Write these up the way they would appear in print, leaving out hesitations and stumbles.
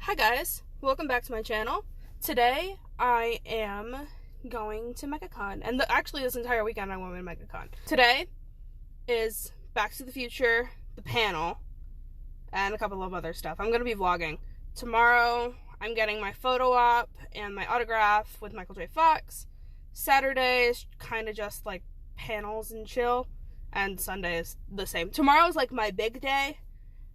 Hi guys, welcome back to my channel. Today I am going to Megacon, and actually this entire weekend I'm going to Megacon. Today is Back to the Future, the panel, and a couple of other stuff. I'm going to be vlogging. Tomorrow I'm getting my photo op and my autograph with Michael J. Fox. Saturday is kind of just like panels and chill, and Sunday is the same. Tomorrow's like my big day,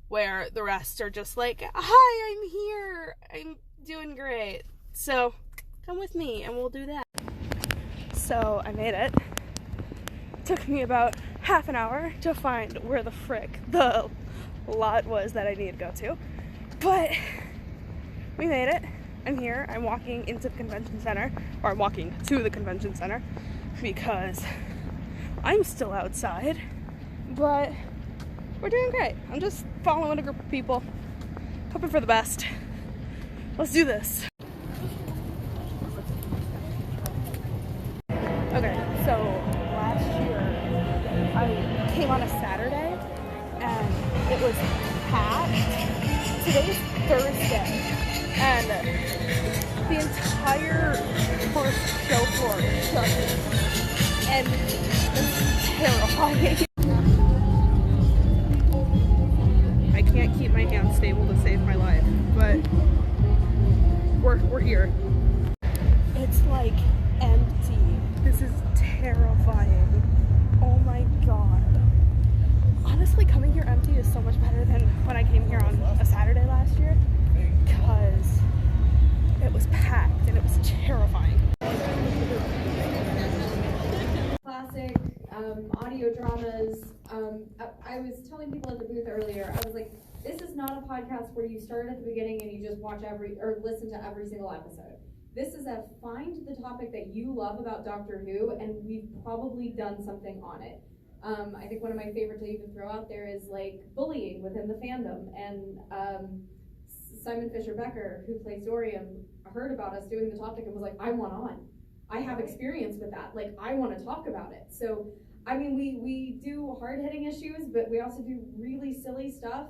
where the rest are just like, hi, I'm here, I'm doing great. So come with me and we'll do that. So I made it. Took me about half an hour to find where the frick the lot was that I needed to go to. But we made it. I'm here. I'm walking into the convention center, or I'm walking to the convention center because I'm still outside. But we're doing great. I'm just following a group of people, hoping for the best. Let's do this. Okay, so last year I came on a Saturday and it was packed. Today's Thursday and the entire first show floor is shut, and it's terrifying. I can't keep my hands stable to save my life, but we're here. It's like empty. This is terrifying. Oh my god. Honestly, coming here empty is so much better than when I came here on a Saturday last year, because it was packed and it was terrifying. Classic audio dramas. I was telling people at the booth earlier, I was like, this is not a podcast where you start at the beginning and you just watch listen to every single episode. This is a find the topic that you love about Doctor Who, and we've probably done something on it. I think one of my favorite to even throw out there is like bullying within the fandom, and Simon Fisher Becker, who plays Dorian, heard about us doing the topic and was like, I want on. I have experience with that. Like, I want to talk about it. So, I mean, we do hard-hitting issues, but we also do really silly stuff.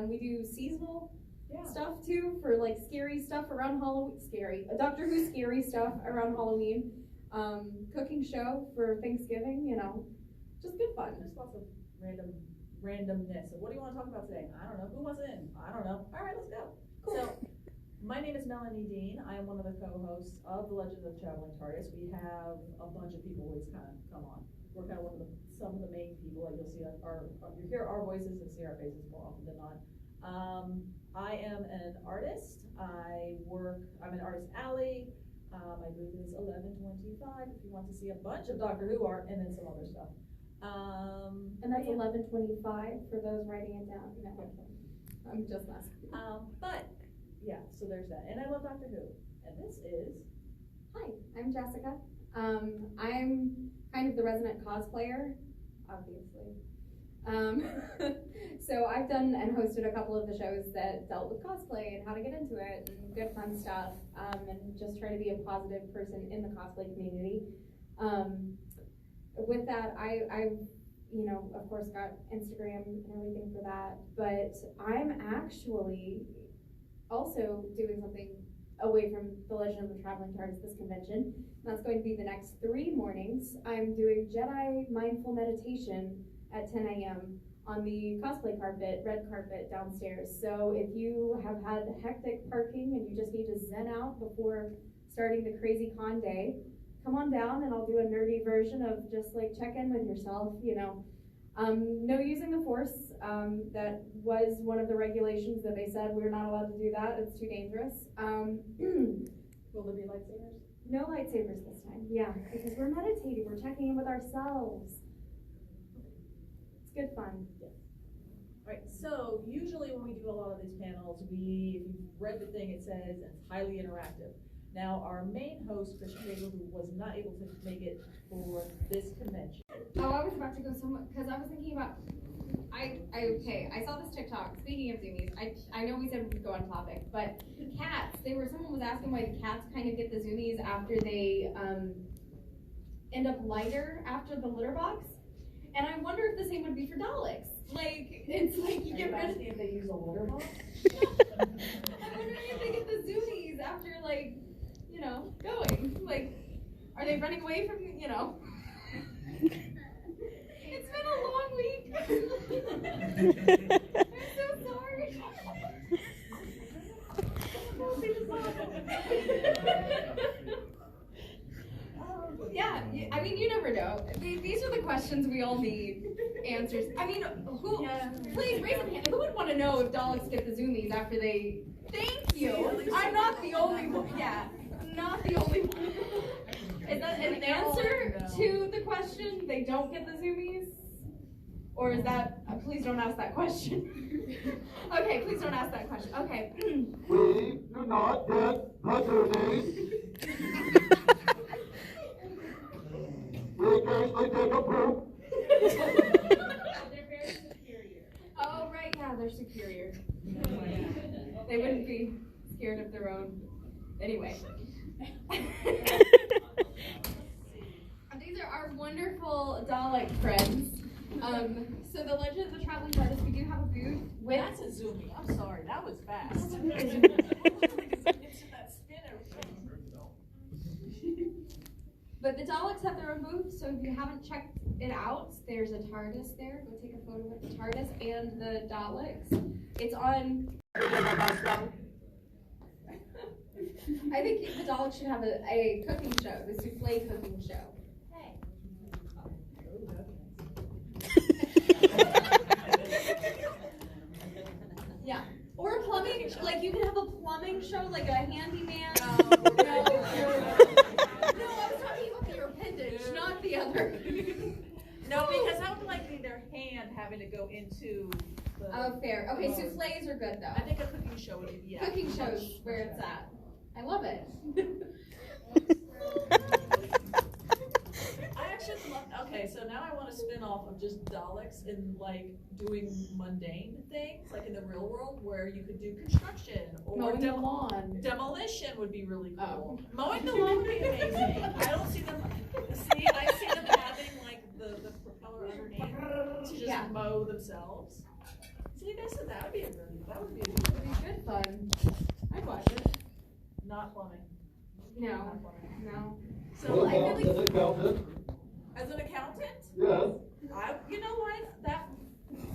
We do seasonal stuff too, for like scary stuff around Halloween. Doctor Who scary stuff around Halloween. Cooking show for Thanksgiving, you know, just good fun. There's lots of randomness. So what do you want to talk about today? I don't know. Who wants in? I don't know. All right, let's go. Cool. So, my name is Melanie Dean. I am one of the co-hosts of The Legend of the Traveling TARDIS. We have a bunch of people who's kind of come on. We're kind of some of the main people. Like, you'll see you hear our voices and see our faces more often than not. I am an artist. I'm an artist alley. My booth is 1125 if you want to see a bunch of Doctor Who art and then some other stuff. And that's 1125 for those writing it down. No, I'm just asking. But yeah, so there's that. And I love Doctor Who. And this is... Hi, I'm Jessica. I'm kind of the resident cosplayer, obviously. So I've done and hosted a couple of the shows that dealt with cosplay and how to get into it and good fun stuff, and just try to be a positive person in the cosplay community. With that, I've you know, of course, got Instagram and everything for that, but I'm actually also doing something away from The Legend of the Traveling TARDIS this convention. That's going to be the next 3 mornings. I'm doing Jedi mindful meditation at 10 a.m. on the cosplay carpet, red carpet downstairs. So if you have had hectic parking and you just need to zen out before starting the crazy con day, come on down and I'll do a nerdy version of just like check in with yourself, you know. No using the force. That was one of the regulations that they said we're not allowed to do that. It's too dangerous. Will there be lightsabers? No lightsabers this time. Yeah, because we're meditating. We're checking in with ourselves. It's good fun. Yeah. All right. So usually when we do a lot of these panels, if you've read the thing, it says it's highly interactive. Now, our main host, Christian Gable, who was not able to make it for this convention. Oh, I was about to go somewhere, because I was thinking about, I saw this TikTok, speaking of zoomies, I know we said we could go on topic, but cats, someone was asking why the cats kind of get the zoomies after they end up lighter after the litter box, and I wonder if the same would be for Daleks. Like, it's like you get rid of... if they use a litter box? I'm wondering if they get they running away from you know? It's been a long week. I'm so sorry. Yeah, I mean, you never know. These are the questions we all need answers. I mean, please raise a hand. Who would want to know if Daleks get the zoomies after they? Thank you. I'm not the only one. Yeah, not the only one. Is that an answer to the question? They don't get the zoomies? Or is that, please don't ask that question. Okay, please don't ask that question. Okay. We do not get the zoomies. We occasionally take a poop. They're very superior. Oh, right, yeah, they're superior. They wouldn't be scared of their own. Anyway. These are our wonderful Dalek friends. So the Legend of the Traveling TARDIS, we do have a booth with. That's a zoomie. I'm sorry, that was fast. But the Daleks have their own booth, so if you haven't checked it out, there's a TARDIS there. Go take a photo with the TARDIS and the Daleks. It's on. I think the Daleks should have a cooking show, the souffle cooking show. Hey. Yeah. Or a plumbing, like you can have a plumbing show, like a handyman. No, I was talking about the appendage, not the other. No, because I would like their hand having to go into the... Oh, fair. Okay, souffles are good though. I think a cooking show would be, yeah. Cooking shows where it's at. I love it. I actually love, okay, so now I want to spin off of just Daleks and like doing mundane things, like in the real world where you could do construction or Mowing the lawn. demolition would be really cool. Oh. Mowing the lawn would be amazing. I don't see them, I see them having like the propeller underneath to just mow themselves. See, that would be Good fun. I'd watch it. not plumbing. No. Not plumbing. No. So What I feel about like an accountant? as an accountant, Yes. you know what, that,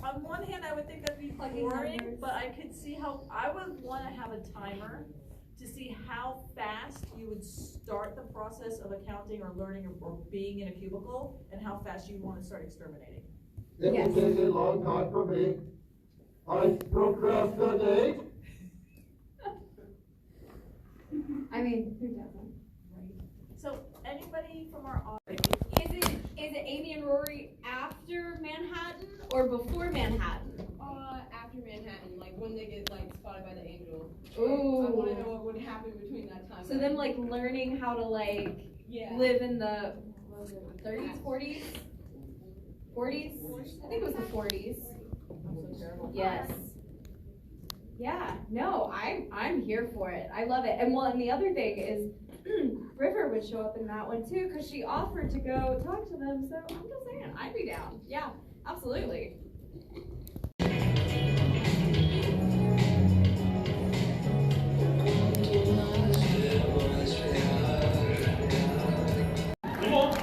on one hand, I would think that'd be boring, but I could see how, I would want to have a timer to see how fast you would start the process of accounting or learning or being in a cubicle, and how fast you want to start exterminating. It Yes. will take a long time for me. I procrastinate. I mean, who doesn't? So, anybody from our audience? Is it Amy and Rory after Manhattan or before Manhattan? After Manhattan, like when they get like spotted by the angel. Ooh. I want to know what would happen between that time. So them like learning how to like live in the 30s, 40s? 40s? I think it was the 40s. I'm so terrible. Yes. Yeah, no, I'm here for it. I love it. And well, and the other thing is River would show up in that one too, because she offered to go talk to them. So I'm just saying, I'd be down. Yeah, absolutely. Come on.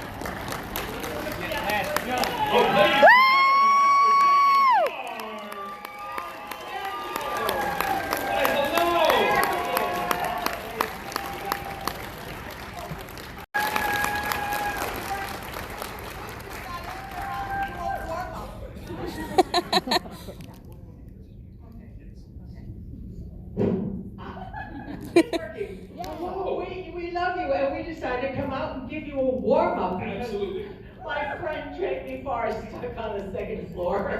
We love you, and we decided to come out and give you a warm-up. Absolutely. My friend Jamie Farr is stuck on the second floor.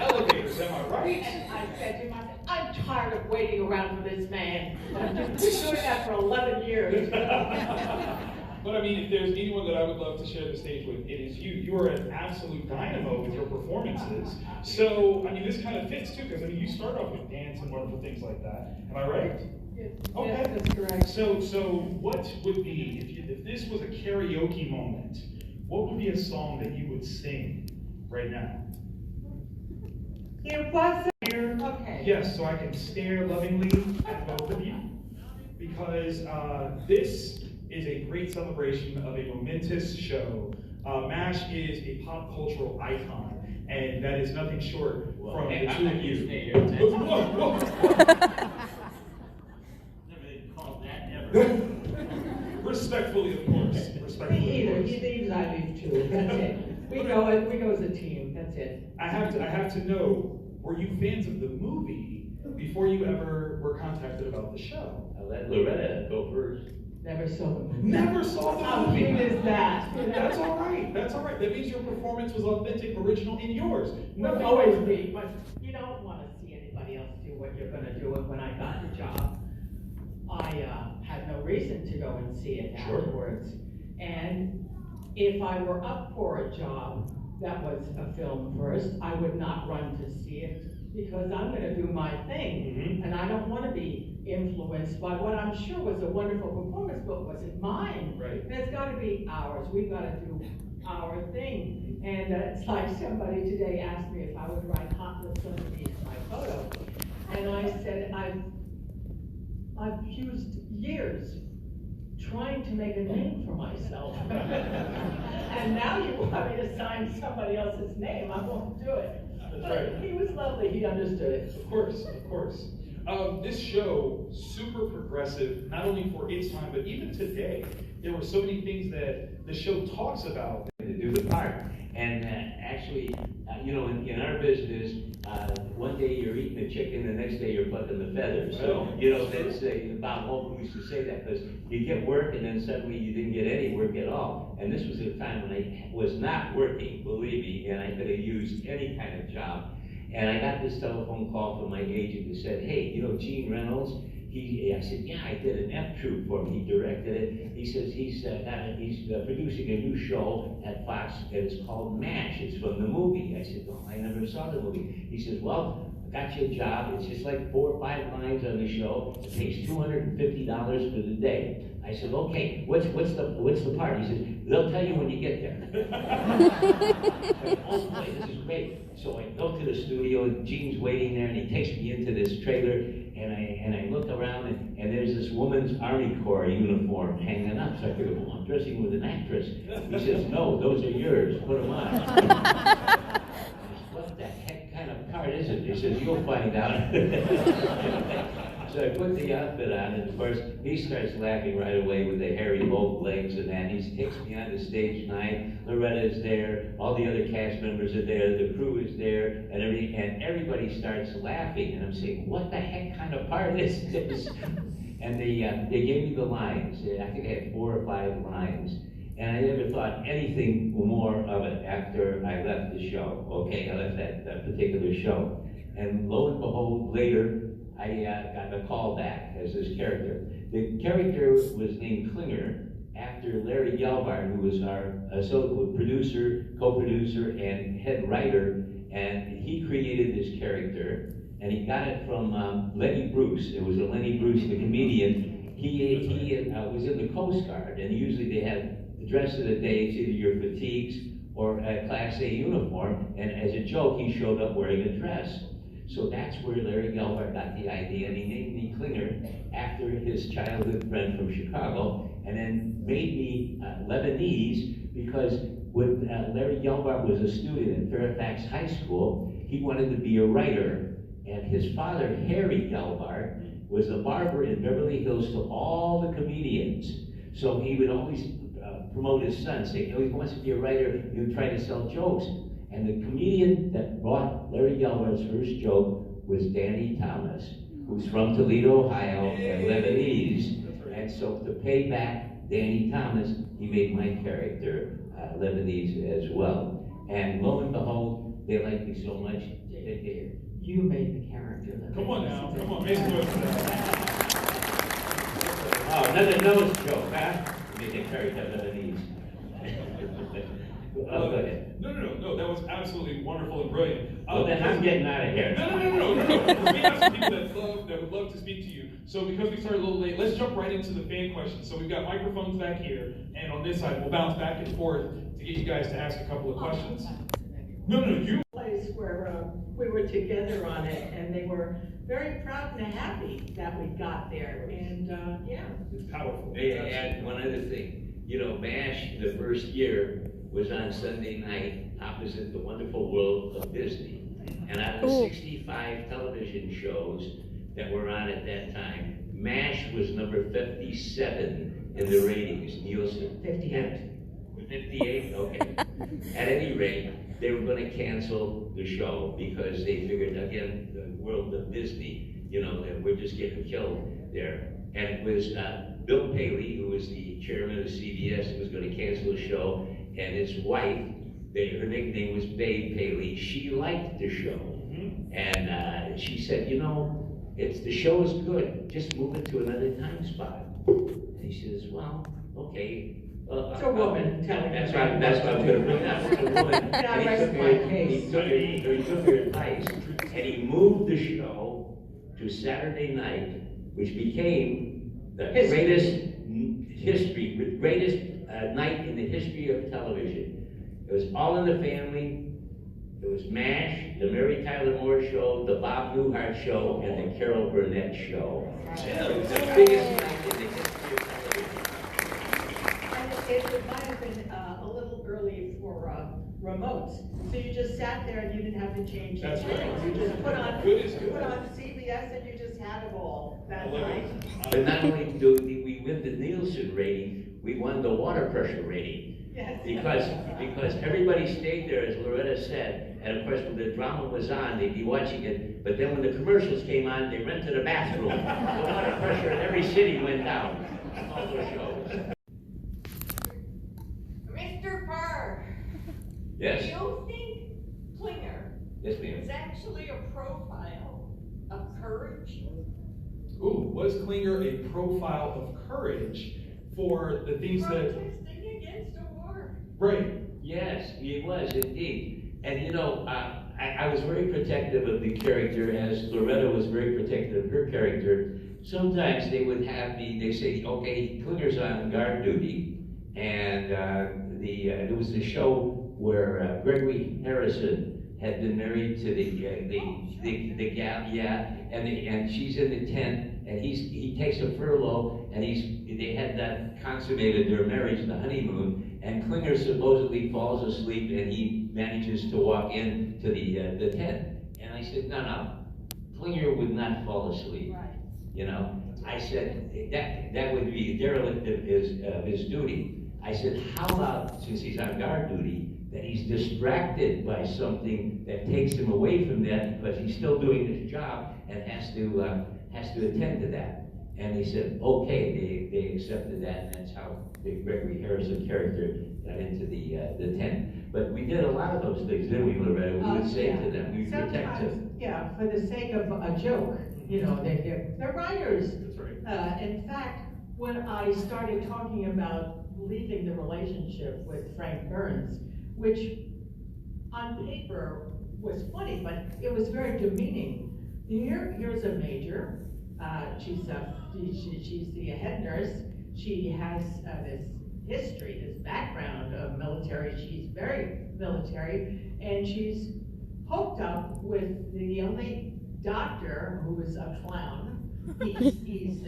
Elevators, am I right? And I said to him, I'm tired of waiting around for this man. I've been doing that for 11 years. But I mean, if there's anyone that I would love to share the stage with, it is you. You are an absolute dynamo with your performances. So, I mean, this kind of fits too, because I mean, you start off with dance and wonderful things like that. Am I right? Yes, Okay. that's correct. So what would be, if this was a karaoke moment, what would be a song that you would sing right now? It wasn't here. Okay. Yes, so I can stare lovingly at both of you, because this is a great celebration of a momentous show. M.A.S.H is a pop cultural icon, and that is nothing short from the two of you. Never been called that, never. Respectfully, of course. Respectfully, Me either. of course. He leaves, I leave too. That's it. We go as a team. That's it. I have to know, were you fans of the movie before you ever were contacted about the show? I'll let Loretta go first. Never saw the movie. Never saw the How movie. cute is that? That's all right. That's all right. That means your performance was authentic, original, and yours. Will always be, but you don't want to see anybody else do what you're going to do. And when I got the job, I had no reason to go and see it Sure. afterwards. And if I were up for a job that was a film first, I would not run to see it because I'm going to do my thing. And I don't want to be influenced by what I'm sure was a wonderful performance, but wasn't mine. Right. And it's got to be ours. We've got to do our thing. And it's like somebody today asked me if I would write hot lips underneath my photo. And I said, I've used years trying to make a name for myself. And now you want me to sign somebody else's name, I won't do it. That's right. He was lovely, he understood it. Of course, of course. This show, super progressive, not only for its time, but even today. There were so many things that the show talks about. To do the part. And actually, in our business, one day you're eating the chicken, the next day you're plucking the feathers. So, that's Bob Hope used to say that because you get work and then suddenly you didn't get any work at all. And this was a time when I was not working, believe me, and I could have used any kind of job. And I got this telephone call from my agent who said, hey, Gene Reynolds, I said, yeah, I did an F Troop for him. He directed it. He says he's producing a new show at Fox, and it's called M.A.S.H. It's from the movie. I said, no, I never saw the movie. He says, well, I got you a job. It's just like 4 or 5 lines on the show. It pays $250 for the day. I said, okay, what's the part? He says, they'll tell you when you get there. Oh boy, this is great. So I go to the studio, and Gene's waiting there, and he takes me into this trailer, and I look around, and there's this woman's Army Corps uniform hanging up. So I figured, well, I'm dressing with an actress. He says, no, those are yours. Put them on. I said, what the heck kind of card is it? He says, you'll find out. So I put the outfit on, and of course, he starts laughing right away with the hairy both legs and that. He takes me on to stage 9. Loretta's there, all the other cast members are there, the crew is there, and everybody starts laughing. And I'm saying, what the heck kind of part is this? And they gave me the lines. I think I had 4 or 5 lines. And I never thought anything more of it after I left the show. Okay, I left that particular show. And lo and behold, later, I got a call back as this character. The character was named Klinger after Larry Gelbart, who was our producer, co-producer, and head writer, and he created this character, and he got it from Lenny Bruce. It was a Lenny Bruce, the comedian. He was in the Coast Guard, and usually they had the dress of the day, it's either your fatigues or a Class A uniform, and as a joke, he showed up wearing a dress. So that's where Larry Gelbart got the idea, and he named me Klinger after his childhood friend from Chicago, and then made me Lebanese because when Larry Gelbart was a student at Fairfax High School, he wanted to be a writer, and his father, Harry Gelbart, was the barber in Beverly Hills to all the comedians. So he would always promote his son, saying, he wants to be a writer, he would try to sell jokes. And the comedian that brought Larry Gelbart's first joke was Danny Thomas, who's from Toledo, Ohio, and Lebanese. And so to pay back Danny Thomas, he made my character Lebanese as well. And lo and behold, they liked me so much, you made the character. Come on now, come on, make it good. Oh, another nose joke, huh? You made the character Lebanese. Oh, go ahead. No, that was absolutely wonderful and brilliant. Well, then I'm getting out of here. No. We have some people that would love to speak to you. So because we started a little late, let's jump right into the fan questions. So we've got microphones back here, and on this side, we'll bounce back and forth to get you guys to ask a couple of questions. No, you. place where we were together on it, and they were very proud and happy that we got there. And yeah, It's powerful. May I add one other thing? You know, M.A.S.H. the first year was on Sunday night opposite the Wonderful World of Disney. And out of the 65 television shows that were on at that time, M.A.S.H. was number 57 in the ratings, Nielsen. 58. 58? Okay. At any rate, they were going to cancel the show because they figured, again, the world of Disney, you know, that we're just getting killed there. And it was Bill Paley, who was the chairman of CBS, who was going to cancel the show, and his wife, her nickname was Babe Paley. She liked the show. And she said, you know, the show is good, just move it to another time spot. And he says, well, okay. It's a woman telling me. That's what I'm going to bring up. It's a woman. And I And rest my case. he took her advice, and he moved the show to Saturday night, which became the greatest night in the history of television. It was All in the Family. It was M.A.S.H., the Mary Tyler Moore Show, the Bob Newhart Show, and the Carol Burnett Show. It was the biggest night in the history of television. It might have been a little early for remotes. So you just sat there and you didn't have to change the That's right. channels. You just put on Good is good. CBS and you just had it all that night. But not only do we win the Nielsen rating, we won the water pressure rating. Yes. Because everybody stayed there, as Loretta said, and of course when the drama was on, they'd be watching it, but then when the commercials came on, they rented a bathroom. The water pressure in every city went down. All those shows. Mr. Parr, do Yes, you think Klinger yes ma'am. is actually a profile of courage? Ooh, was Klinger a profile of courage for the things that... Protesting against a war. Right. Yes, he was indeed. And you know, I was very protective of the character, as Loretta was very protective of her character. Sometimes they would have they say, okay, Klinger's on guard duty, and there was the show where Gregory Harrison had been married to the gal, yeah, and she's in the tent, and he takes a furlough, and they had that consummated their marriage, the honeymoon, and Klinger supposedly falls asleep, and he manages to walk into the tent, and I said, no, Klinger would not fall asleep. Right. You know, I said that would be derelict of his duty. I said, how about, since he's on guard duty, that he's distracted by something that takes him away from that, but he's still doing his job and has to attend to that. And they said, okay, they accepted that, and that's how the Gregory Harrison character got into the tent. But we did a lot of those things, didn't we, Loretta? We would say to them, we protect them. Sometimes, yeah, for the sake of a joke, you know, they're writers. That's right. In fact, when I started talking about leaving the relationship with Frank Burns, which on paper was funny, but it was very demeaning. Here's a major. She's the head nurse. She has this history, this background of military. She's very military, and she's hooked up with the only doctor who is a clown. He's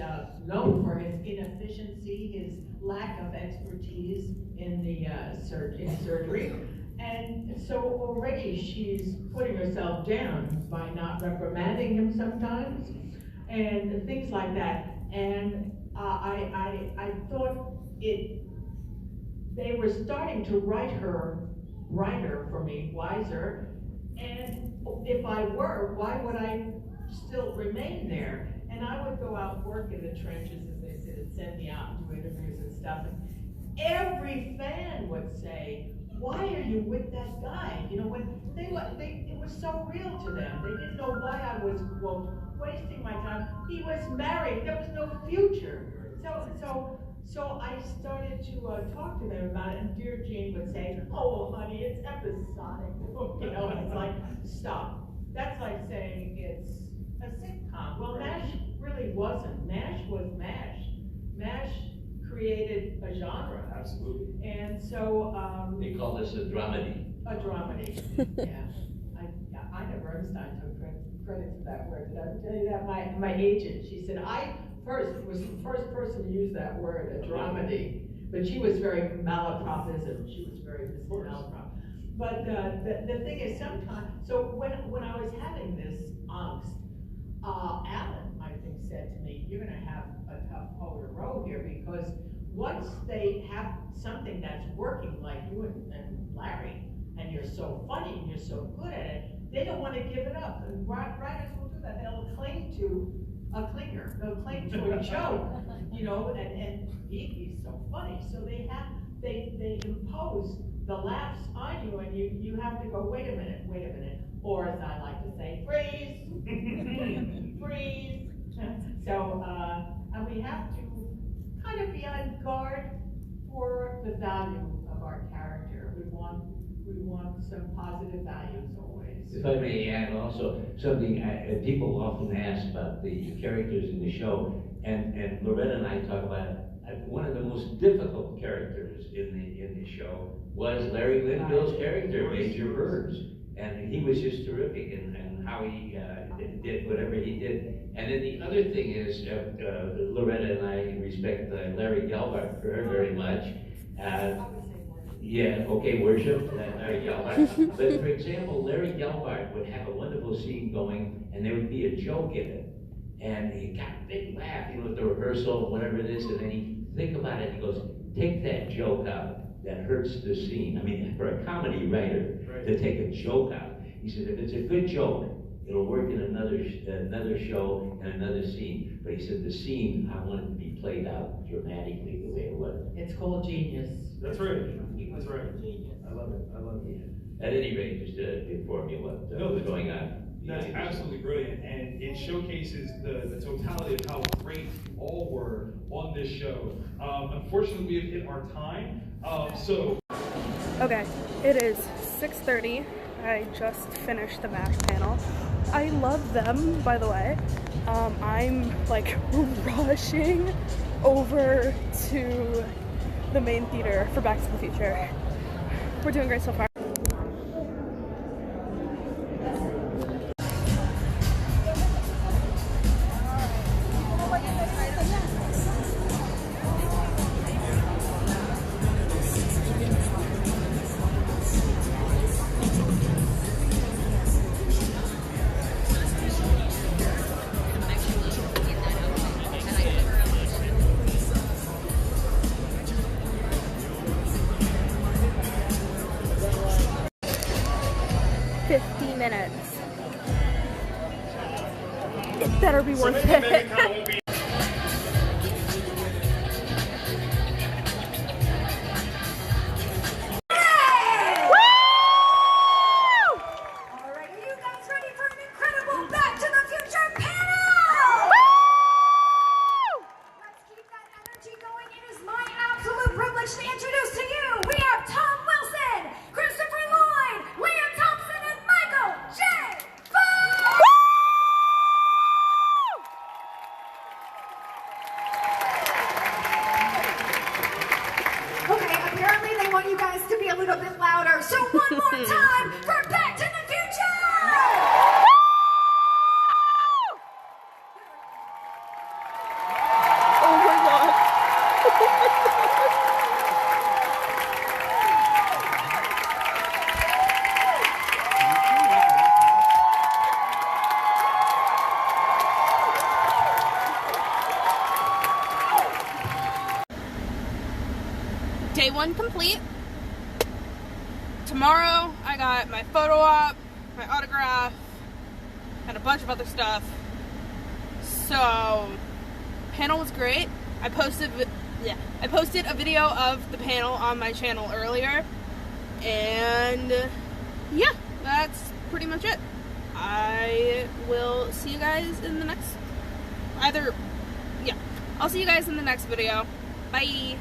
known for his inefficiency, his lack of expertise in the surgery, and so already she's putting herself down by not reprimanding him sometimes, and things like that. And I thought they were starting to write her brighter for me, wiser, and if I were, why would I still remain there? And I would go out and work in the trenches, as they said, and send me out and do interviews and stuff. And every fan would say, why are you with that guy? You know, when it was so real to them. They didn't know why I was, quote, wasting my time. He was married. There was no future. So I started to talk to them about it, and dear Jean would say, oh, honey, it's episodic. You know, and it's like, stop. That's like saying it's a sitcom. Well, M.A.S.H. really wasn't. M.A.S.H. was M.A.S.H. M.A.S.H. created a genre. Absolutely. And so... they call this a dramedy. A dramedy, yeah. I Bernstein took credit for that word. Did I tell you that? My agent, she said, I first was the first person to use that word, a dramedy. But she was very malapropism. She was very malaprop. But the thing is, sometimes, so when I was having this angst, Alan, I think, said to me, you're going to have a tough hoe to row here, because once they have something that's working, like you and Larry, and you're so funny and you're so good at it, they don't want to give it up. And writers will do that. They'll cling to a clinger. They'll cling to a joke, you know, and he's so funny. So they impose the laughs on you, and you have to go, wait a minute, or as I like to say, freeze, freeze. So, and we have to kind of be on guard for the value of our character. We want some positive values always. If I may add also something, people often ask about the characters in the show, and Loretta and I talk about it. One of the most difficult characters in the show was Larry Linville's character, Major Burns, and he was just terrific in how he did whatever he did. And then the other thing is, Loretta and I respect Larry Gelbart very much. Yeah, okay, worship, Larry Gelbart. But for example, Larry Gelbart would have a wonderful scene going, and there would be a joke in it. And he got a big laugh, you know, at the rehearsal, whatever it is, and then he think about it, he goes, take that joke out, that hurts the scene. I mean, for a comedy writer, to take a joke out. He said, if it's a good joke, it'll work in another show and another scene. But he said, the scene, I want it to be played out dramatically the way it was. It's called genius. That's right. That's right. Genius. I love it. I love it. At any rate, just to inform you what was going on. That's absolutely brilliant, and it showcases the totality of how great you all were on this show. Unfortunately, we have hit our time, so... Okay, it is 6:30. I just finished the M.A.S.H panel. I love them, by the way. I'm like rushing over to the main theater for Back to the Future. We're doing great so far. Minutes. It better be worth it. To introduce to you, we have Tom Wilson, Christopher Lloyd, Lea Thompson, and Michael J. Fox! Okay, apparently they want you guys to be a little bit louder, so one more time for Back to the Future! Oh my god. Day one complete. Tomorrow I got my photo op, my autograph, and a bunch of other stuff. So, panel was great. I posted a video of the panel on my channel earlier, and yeah, that's pretty much it. I will see you guys in the next, I'll see you guys in the next video. Bye.